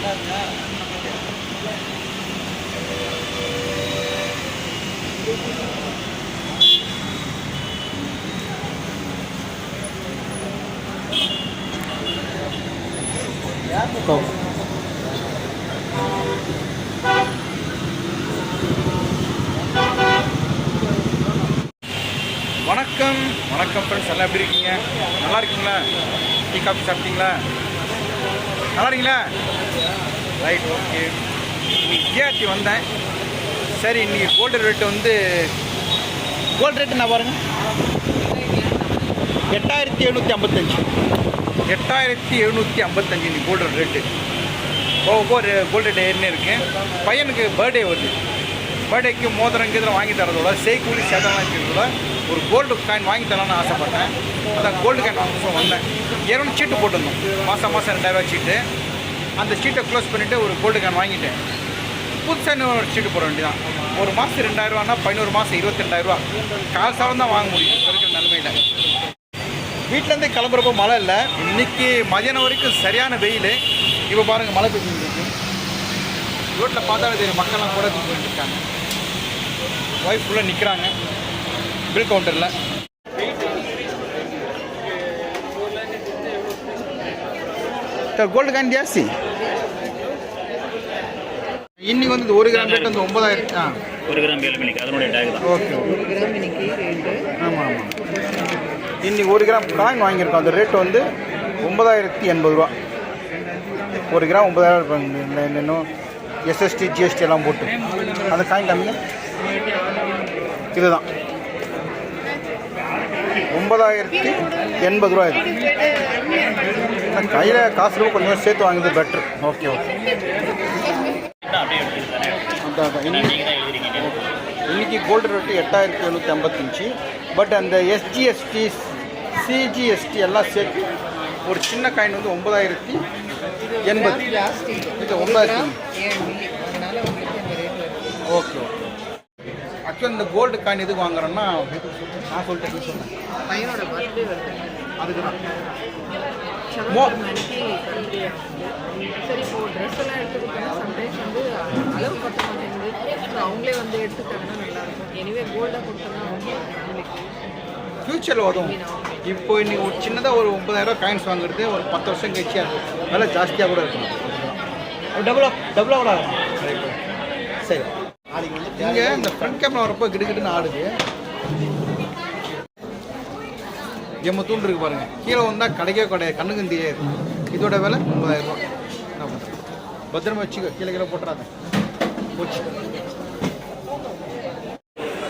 வணக்கம் வணக்கம் ஃப்ரெண்ட்ஸ், எல்லாம் எப்படி இருக்கீங்க? நல்லா இருக்கீங்களா? டீ காஃபி சாப்பிட்டீங்களா? நல்லா இருக்கீங்களா? Right, okay. இன்னைக்கு ஜிஆர்டி வந்தேன். சரி, இன்றைக்கி கோல்டு ரேட்டு வந்து கோல்டு ரேட்டு நான் பாருங்கள் 8755 8755 இன்னைக்கு கோல்டு ரேட்டு. ஒவ்வொரு கோல்டு ரேட் ஏறினே இருக்குது. பையனுக்கு பர்த்டே வருது. பர்த்டேக்கு மோதிரம் கீதிரம் வாங்கி தரதோட செய்கூலி சேதம்லாம் இருக்கிறதோட ஒரு கோல்டு காயின் வாங்கி தரலான்னு ஆசைப்பட்டேன். அதான் கோல்டு காயின் வாங்க வந்தேன். ஏன்னா சீட்டு போட்டிருந்தோம், மாதம் 2000 சீட்டு. அந்த சீட்டை க்ளோஸ் பண்ணிவிட்டு ஒரு கோல்டு காயின் வாங்கிட்டேன். புதுசாக இன்னும் ஒரு சீட்டு போட வேண்டியதான். ஒரு மாதம் 2000ரூவானா 11 மாதம் 22,000 கால் சாலம் தான் வாங்க முடியும் இருக்கிற நிலைமையில். வீட்டிலேருந்து கிளம்புறப்போ மழை இல்லை. இன்றைக்கி மதியானம் வரைக்கும் சரியான வெயில். இப்போ பாருங்கள், மழை பெய்ஞ்சிருக்கு. ரோட்டில் பார்த்தாலே தெரியும், மக்கள்லாம் கூட போயிட்டு இருக்காங்க. ஒய்ஃப் ஃபுல்லாக நிற்கிறாங்க பில் கவுண்டரில். கோல்டு காயின் ஜாஸ்தி. இன்னைக்கு வந்து 1 கிராம் ரேட் வந்து 9000. 1 கிராம் 7 மில்லிக்கு அதனுடைய டேக் தான். ஓகே, ஆமாம் ஆமாம். இன்னைக்கு 1 கிராம் காயின் வாங்கியிருக்கோம். அந்த ரேட்டு வந்து 9080 1 கிராம் 9000 இருப்பாங்க. இன்னும் எஸ்எஸ்டி ஜிஎஸ்டி எல்லாம் போட்டு அந்த காயின் கம்மிங்க. இதுதான் 9080 இருக்குது. கையில் காசு ரூபா கொஞ்சம் சேர்த்து வாங்குறது பெட்ரு. Okay okay. இன்னைக்கு கோல்டு ரேட்டு 8755. பட் அந்த எஸ்ஜிஎஸ்டி சிஜிஎஸ்டி எல்லாம் சேர்த்து ஒரு சின்ன காயின் வந்து 9080. இது 9000. Okay okay. ஆக்சுவலாக இந்த கோல்டு காயின் எதுக்கு வாங்குறோன்னா, நான் சொல்லிட்டேன் சொன்னேன், பையனோட பர்த்டே வருது, அதுக்கு தான். சரி, இப்போ ட்ரெஸ் எல்லாம் எடுத்துக்கிட்டோம்னா சம்டைம்ஸ் வந்து அளவு பத்த மாட்டேங்குது. ஸோ அவங்களே வந்து எடுத்துக்கிட்டாங்கன்னா நல்லாயிருக்கும். எனிவே கோல்டாக கொடுத்தோம்னா அவங்களுக்கு ஃப்யூச்சரில் உதவும். இப்போ இன்னைக்கு ஒரு சின்னதாக ஒரு 9000 காயின்ஸ் வாங்குறது ஒரு 10 வருஷம் கழிச்சு அது விலை ஜாஸ்தியாக கூட இருக்கும். டபுளாக கூட ஆகும். சரி, இங்கே இந்த ஃப்ரண்ட் கேமரா வரப்போ கிடுக்கிட்டுன்னு ஆடுது. எம்ம தூண்டு இருக்கு பாருங்கள். கீழே வந்தால் கிடைக்கவே கிடையாது, கண்ணுக்கு தெரியாது. இதோட விலை 9000. என்ன பண்ணுறது? பத்திரமா வச்சுக்கோ, கீழே போட்டுறாங்க. போச்சு.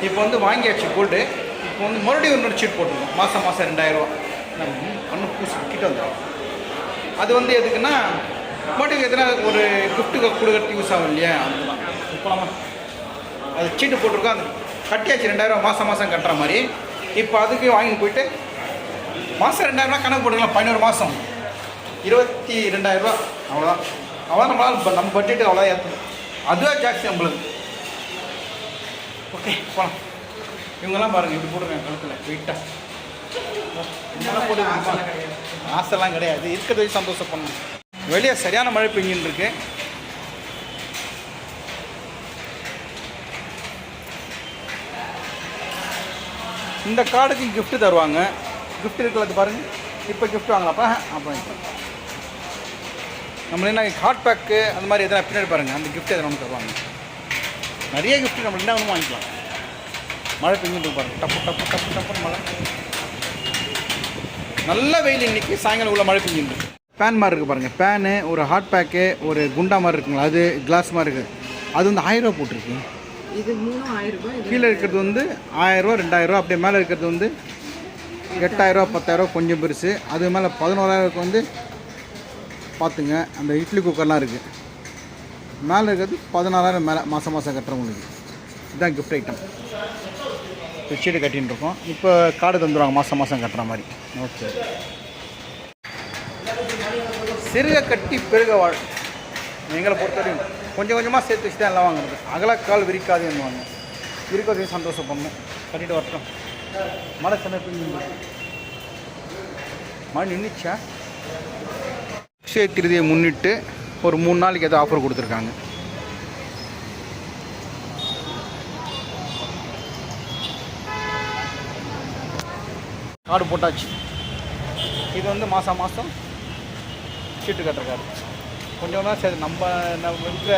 இப்போ வந்து வாங்கியாச்சு கோல்டு. இப்போ வந்து மறுபடியும் இன்னொரு சீட் போட்டுருக்கோம். மாதம் 2000 இன்னும் பூசி கிட்ட வந்துடும். அது வந்து எதுக்குன்னா மறுபடியும் எதுனா ஒரு கிஃப்ட்டுக்கு கொடுக்கறதுக்கு யூஸ் ஆகும் இல்லையா? அதுதான் இப்போலாமா அது சீட்டு போட்டிருக்கோம். அது கட்டியாச்சு 2000 மாதம் கட்டுற மாதிரி. இப்போ அதுக்கு வாங்கிட்டு போயிட்டு மாதம் 2000 கணக்கு போட்டுக்கலாம். 11 மாதம் 22,000. அவ்வளோதான். அவ்வளோ நம்மளால் நம்ம பட்ஜெட்டு அவ்வளோ ஏற்றணும். அதுவே ஜாஸ்தி நம்மளுக்கு. ஓகே, போகலாம். இவங்கெல்லாம் பாருங்கள், இப்படி போட்டுருக்காங்க கழுத்தில் வெயிட்டாக. இதெல்லாம் போட்டு ஆசைலாம் கிடையாது, இருக்கிறத வச்சு சந்தோஷம் பண்ணணும். வெளியே சரியான மழை பெஞ்சின்னு இருக்கு. இந்த கார்டுக்கு கிஃப்ட்டு தருவாங்க. கிஃப்ட் இருக்கிறது பாருங்கள். இப்போ கிஃப்ட் வாங்கலாப்பா. அப்புறம் நம்மள என்ன ஹாட் பேக்கு அந்த மாதிரி எதனா பின்னாடி பாருங்கள், அந்த கிஃப்ட் எதனா ஒன்று தருவாங்க. நிறைய கிஃப்ட் நம்ம என்ன ஒன்று வாங்கிக்கலாம். மழை பெஞ்சுட்டு பாருங்கள், டப்பு டப்பு டப்பு டப்புன்னு மழை. நல்ல வெயில். இன்றைக்கி சாயங்காலம் உள்ள மழை பெஞ்சுட்டு. பேன் மாதிரி இருக்குது பாருங்கள். பேனு, ஒரு ஹாட் பேக்கு, ஒரு குண்டா மாதிரி இருக்குங்களா, அது கிளாஸ் மாதிரி இருக்குது. அது வந்து 1000 ரூபா போட்டிருக்கு. இது 1000 கீழே இருக்கிறது வந்து 1000, 2000. அப்படியே மேலே இருக்கிறது வந்து 8000, 10,000 கொஞ்சம் பெருசு. அது மேலே 11,000 வந்து பார்த்துங்க. அந்த இட்லி குக்கர்லாம் இருக்குது. மேலே இருக்கிறது 16,000 மேலே மாதம் கட்டுறவங்களுக்கு. இதுதான் கிஃப்ட் ஐட்டம். சீட்டு கட்டின்னு இருக்கோம். இப்போ கார்டு தந்துடுவாங்க மாதம் கட்டுற மாதிரி. ஓகே. சிறுக கட்டி பெருக வாழ். எங்களை பொறுத்தவரையும் கொஞ்சம் கொஞ்சமாக சேர்த்து வச்சு தான் எல்லாம் வாங்குறது. அகலக்கால் விரிக்காதுன்னுவாங்க. விரிக்காதையும் சந்தோஷம் பண்ணணும். கட்டிட்டு வரட்டும். மழை சமயம் மழை நின்றுச்சா? அக்ஷய திருதியை முன்னிட்டு ஒரு 3 நாளைக்கு ஏதோ ஆஃபர் கொடுத்துருக்காங்க. கார்டு போட்டாச்சு. இது வந்து மாதம் மாதம் சீட்டு கட்டுற கார்டு. கொஞ்சம் தான் சரி நம்ம இருக்கிற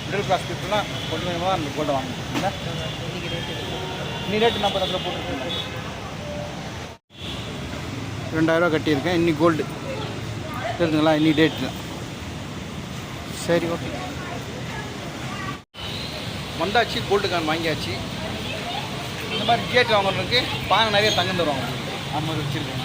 மிடில் கிளாஸ் பீப்புளெலாம் கொஞ்சம் கொஞ்சமாக தான் அந்த கோல்டை வாங்கணும். இல்லை நீ ரேட்டு நம்ம இடத்துல போட்டுருக்கேன். 2000 கட்டியிருக்கேன். இன்னி கோல்டு தெரிஞ்சுங்களா, இன்னி டேட்டில். சரி ஓகே, வந்தாச்சு. கோல்டு கார்டு வாங்கியாச்சு. இந்த மாதிரி ஜிஹெச் வாங்குறதுக்கு பானை நிறைய தங்கம் தருவாங்க. அந்த மாதிரி வச்சுருக்கேன்.